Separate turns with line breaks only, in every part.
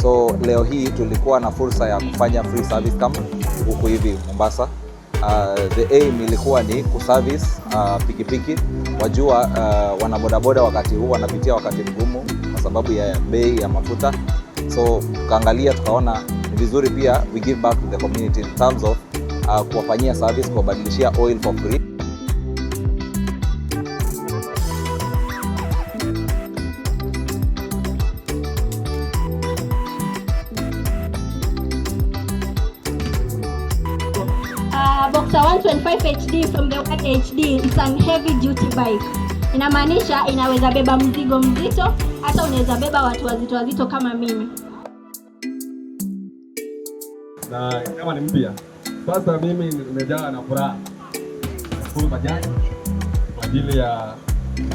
So leo hii tulikuwa na fursa ya kufanya free service camp huku hivi Mombasa. The aim ilikuwa ni kuservice pikipiki. Wajua wanabodaboda wakati huu wanapitia wakati mgumu kwa sababu ya bei ya mafuta. So tukaangalia tukaona ni vizuri pia we give back to the community in terms of kuwafanyia service, kuwabadilishia oil for free.
Boxer 125 HD from the word HD, it's a heavy duty bike. Inamaanisha inaweza beba mzigo mzito, hata unaweza beba watu wazito kama mimi.
Na kama ni mpya, sasa mimi nimejaa na furaha. Nashukuru bajaji kwa ajili ya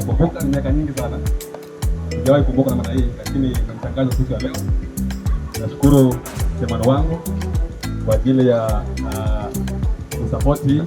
kukumbuka, ni miaka nyingi sana sijawahi kukumbuka namna hii, lakini nimetangaza siku ya leo. Nashukuru chairman wangu kwa ajili ya support hii.